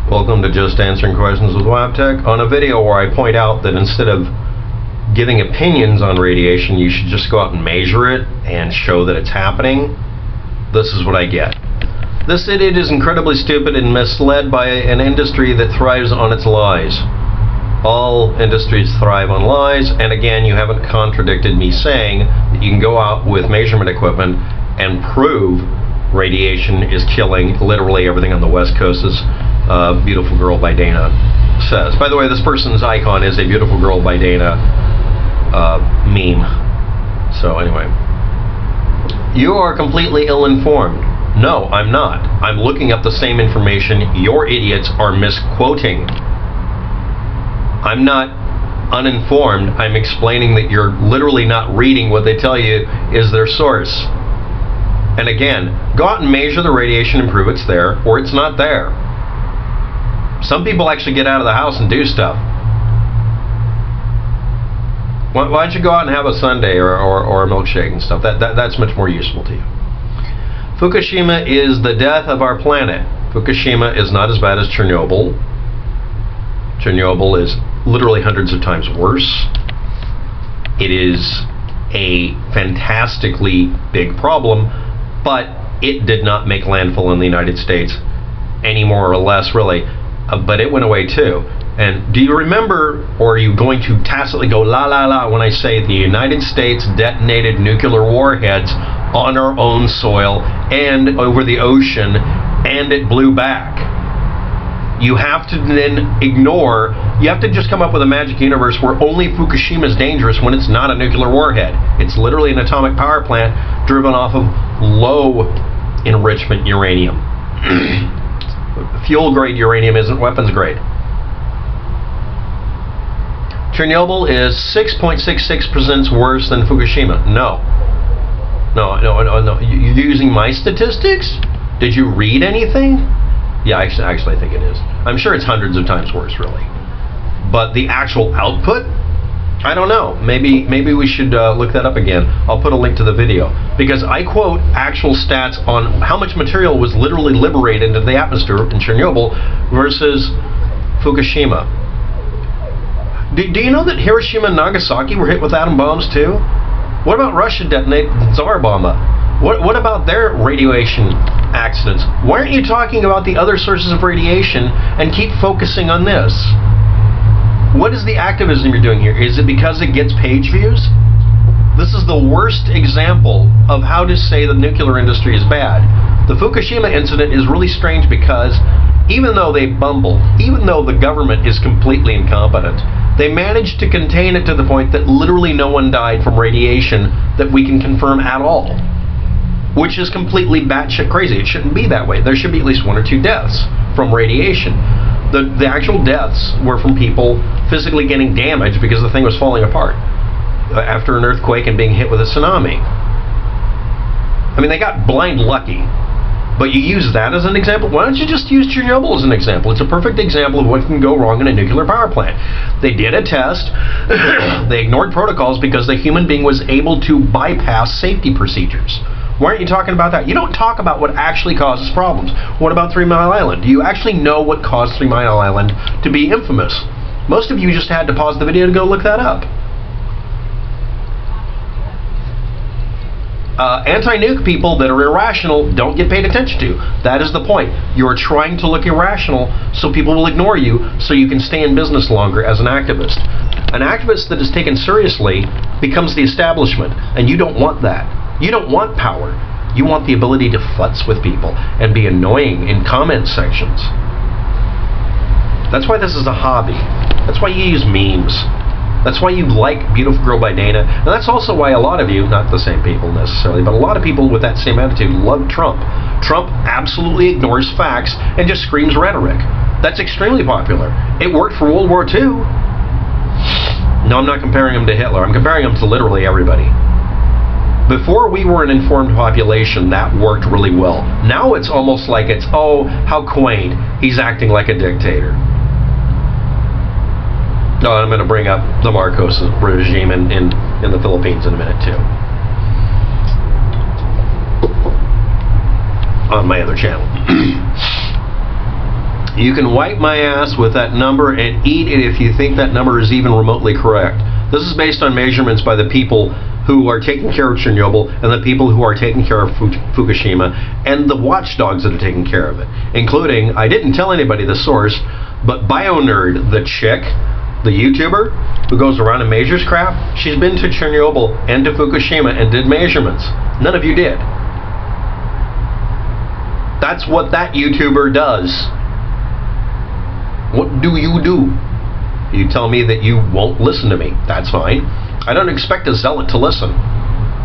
Welcome to Just Answering Questions with Waptech. On a video where I point out that instead of giving opinions on radiation, you should just go out and measure it and show that it's happening. This is what I get. This idiot is incredibly stupid and misled by an industry that thrives on its lies. All industries thrive on lies, and again, you haven't contradicted me saying that you can go out with measurement equipment and prove radiation is killing literally everything on the West Coast, as Beautiful Girl by Dana says. By the way, this person's icon is a Beautiful Girl by Dana meme. So anyway, you are completely ill-informed. No, I'm not. I'm looking up the same information your idiots are misquoting. I'm not uninformed. I'm explaining that you're literally not reading what they tell you is their source. And again, go out and measure the radiation and prove it's there or it's not there. Some people actually get out of the house and do stuff. Why don't you go out and have a sundae or a milkshake and stuff? That's much more useful to you. Fukushima is the death of our planet. Fukushima is not as bad as Chernobyl. Chernobyl is literally hundreds of times worse. It is a fantastically big problem, but it did not make landfall in the United States any more or less, really. But it went away too. And do you remember, or are you going to tacitly go la la la when I say the United States detonated nuclear warheads on our own soil and over the ocean, and it blew back? You have to then ignore, you have to just come up with a magic universe where only Fukushima is dangerous when it's not a nuclear warhead. It's literally an atomic power plant driven off of low enrichment uranium. Fuel grade uranium isn't weapons grade. Chernobyl is 6.66% worse than Fukushima. No. You're using my statistics? Did you read anything? Yeah, actually I think it is. I'm sure it's hundreds of times worse, really. But the actual output? I don't know. Maybe we should look that up again. I'll put a link to the video. Because I quote actual stats on how much material was literally liberated into the atmosphere in Chernobyl versus Fukushima. Do you know that Hiroshima and Nagasaki were hit with atom bombs too? What about Russia detonated Tsar Bomba? What about their radiation accidents? Why aren't you talking about the other sources of radiation and keep focusing on this? What is the activism you're doing here? Is it because it gets page views? This is the worst example of how to say the nuclear industry is bad. The Fukushima incident is really strange because even though they bumbled, even though the government is completely incompetent, they managed to contain it to the point that literally no one died from radiation that we can confirm at all. Which is completely batshit crazy. It shouldn't be that way. There should be at least 1 or 2 deaths from radiation. The actual deaths were from people physically getting damaged because the thing was falling apart after an earthquake and being hit with a tsunami. I mean, they got blind lucky. But you use that as an example? Why don't you just use Chernobyl as an example? It's a perfect example of what can go wrong in a nuclear power plant. They did a test. They ignored protocols because the human being was able to bypass safety procedures. Why aren't you talking about that? You don't talk about what actually causes problems. What about 3 Mile Island? Do you actually know what caused 3 Mile Island to be infamous? Most of you just had to pause the video to go look that up. Anti-nuke people that are irrational don't get paid attention to. That is the point. You're trying to look irrational so people will ignore you so you can stay in business longer as an activist. An activist that is taken seriously becomes the establishment, and you don't want that. You don't want power. You want the ability to futz with people and be annoying in comment sections. That's why this is a hobby. That's why you use memes. That's why you like Beautiful Girl by Dana. And that's also why a lot of you, not the same people necessarily, but a lot of people with that same attitude love Trump. Trump absolutely ignores facts and just screams rhetoric. That's extremely popular. It worked for World War II. No, I'm not comparing him to Hitler. I'm comparing him to literally everybody. Before we were an informed population, that worked really well. Now it's almost like it's, oh, how quaint. He's acting like a dictator. No, I'm going to bring up the Marcos regime in the Philippines in a minute, too. On my other channel. You can wipe my ass with that number and eat it if you think that number is even remotely correct. This is based on measurements by the people who are taking care of Chernobyl and the people who are taking care of Fukushima and the watchdogs that are taking care of it, including, I didn't tell anybody the source, but BioNerd, the chick, the YouTuber who goes around and measures crap, she's been to Chernobyl and to Fukushima and did measurements. None of you did. That's what that YouTuber does. What do you do? You tell me that you won't listen to me. That's fine. I don't expect a zealot to listen.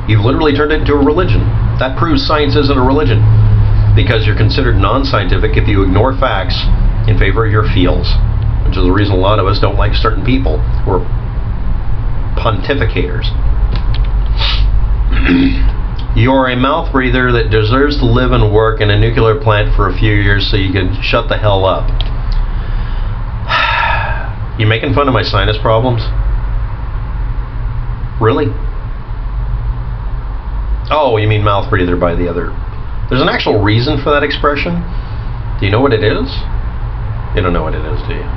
You've literally turned it into a religion. That proves science isn't a religion, because you're considered non-scientific if you ignore facts in favor of your feels, which is the reason a lot of us don't like certain people who are pontificators. You're a mouth breather that deserves to live and work in a nuclear plant for a few years so you can shut the hell up. You making fun of my sinus problems? Really? Oh, you mean mouth breather by the other. There's an actual reason for that expression. Do you know what it is? You don't know what it is, do you?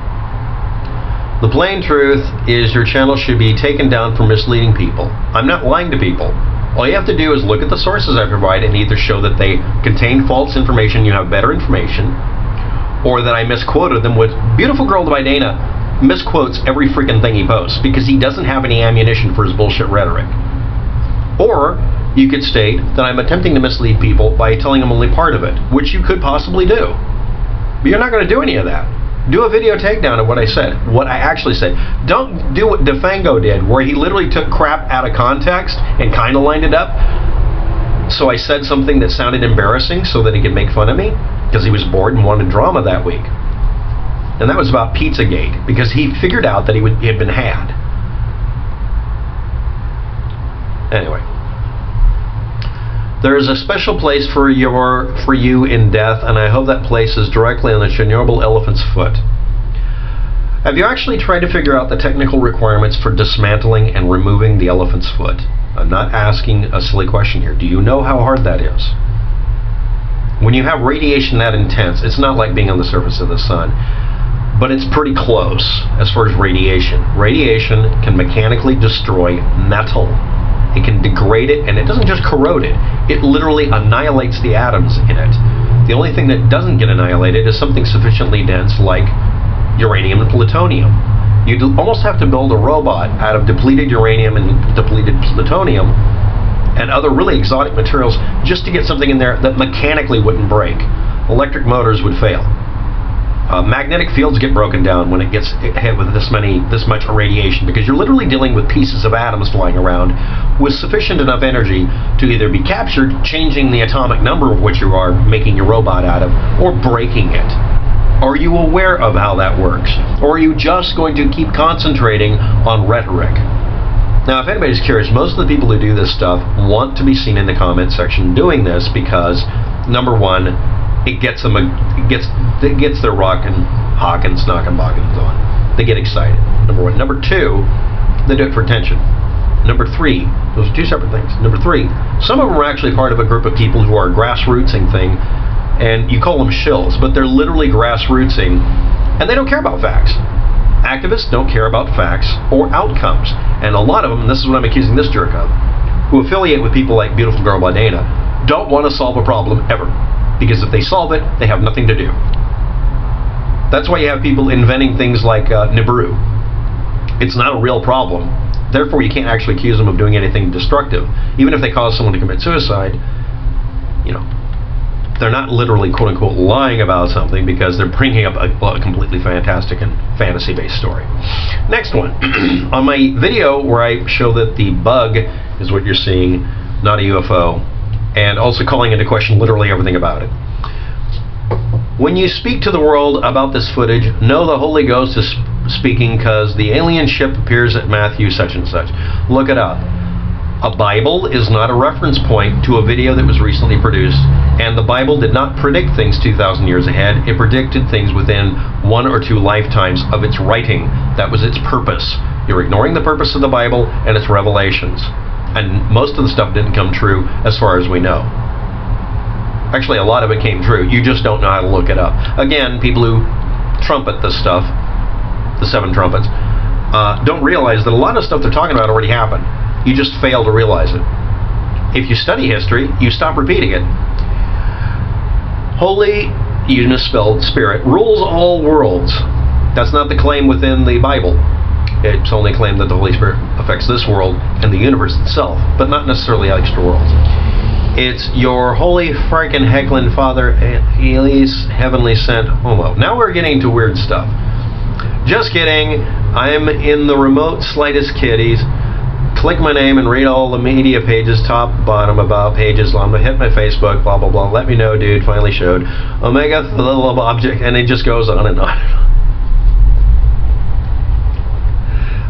The plain truth is your channel should be taken down for misleading people. I'm not lying to people. All you have to do is look at the sources I provide and either show that they contain false information, you have better information, or that I misquoted them, with Beautiful Girl by Dana misquotes every freaking thing he posts because he doesn't have any ammunition for his bullshit rhetoric. Or you could state that I'm attempting to mislead people by telling them only part of it, which you could possibly do. But you're not going to do any of that. Do a video takedown of what I said, what I actually said. Don't do what DeFango did, where he literally took crap out of context and kind of lined it up. So I said something that sounded embarrassing so that he could make fun of me because he was bored and wanted drama that week. And that was about Pizzagate, because he figured out that he had been had. Anyway. There is a special place for you in death, and I hope that place is directly on the Chernobyl elephant's foot. Have you actually tried to figure out the technical requirements for dismantling and removing the elephant's foot? I'm not asking a silly question here. Do you know how hard that is? When you have radiation that intense, it's not like being on the surface of the sun, but it's pretty close as far as radiation. Radiation can mechanically destroy metal. It can degrade it, and it doesn't just corrode it. It literally annihilates the atoms in it. The only thing that doesn't get annihilated is something sufficiently dense like uranium and plutonium. You'd almost have to build a robot out of depleted uranium and depleted plutonium and other really exotic materials just to get something in there that mechanically wouldn't break. Electric motors would fail. Magnetic fields get broken down when it gets hit with this much radiation, because you're literally dealing with pieces of atoms flying around with sufficient enough energy to either be captured, changing the atomic number of which you are making your robot out of, or breaking it. Are you aware of how that works? Or are you just going to keep concentrating on rhetoric? Now, if anybody's curious, most of the people who do this stuff want to be seen in the comment section doing this because, number one, it gets them their rockin', hawkin', snockin', bockin' on. They get excited. Number one. Number two, they do it for attention. Number three, those are two separate things. Number three, some of them are actually part of a group of people who are grassrootsing thing, and you call them shills, but they're literally grassrootsing, and they don't care about facts. Activists don't care about facts or outcomes, and a lot of them, and this is what I'm accusing this jerk of, who affiliate with people like Beautiful Girl by Dana, don't want to solve a problem ever. Because if they solve it, they have nothing to do. That's why you have people inventing things like Nibiru. It's not a real problem. Therefore, you can't actually accuse them of doing anything destructive. Even if they cause someone to commit suicide, you know, they're not literally, quote-unquote, lying about something because they're bringing up a completely fantastic and fantasy-based story. Next one. On my video where I show that the bug is what you're seeing, not a UFO, and also calling into question literally everything about it. When you speak to the world about this footage, know the Holy Ghost is speaking, because the alien ship appears at Matthew such and such. Look it up. A Bible is not a reference point to a video that was recently produced, and the Bible did not predict things 2,000 years ahead. It predicted things within 1 or 2 lifetimes of its writing. That was its purpose. You're ignoring the purpose of the Bible and its revelations. And most of the stuff didn't come true as far as we know. Actually, a lot of it came true. You just don't know how to look it up. Again, people who trumpet this stuff, the 7 trumpets, don't realize that a lot of stuff they're talking about already happened. You just fail to realize it. If you study history, you stop repeating it. Holy Unispelled Spirit rules all worlds. That's not the claim within the Bible. It's only a claim that the Holy Spirit affects this world and the universe itself, but not necessarily extra worlds. It's your holy frickin' hecklin' Father, Elise, heavenly sent homo. Now we're getting to weird stuff. Just kidding. I'm in the remote slightest kitties. Click my name and read all the media pages, top, bottom, about pages. I'm gonna hit my Facebook, blah, blah, blah. Let me know, dude. Finally showed. Omega, the little object, and it just goes on and on and on.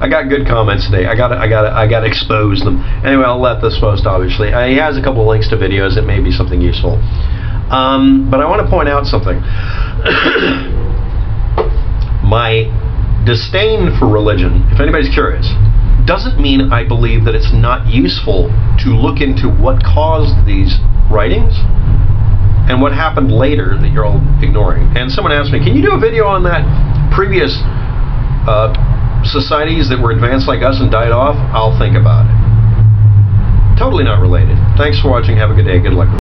I got good comments today. I gotta expose them. Anyway, I'll let this post, obviously. He has a couple of links to videos that may be something useful. But I want to point out something. My disdain for religion, if anybody's curious, doesn't mean I believe that it's not useful to look into what caused these writings and what happened later that you're all ignoring. And someone asked me, can you do a video on that previous societies that were advanced like us and died off? I'll think about it. Totally not related. Thanks for watching. Have a good day. Good luck with it.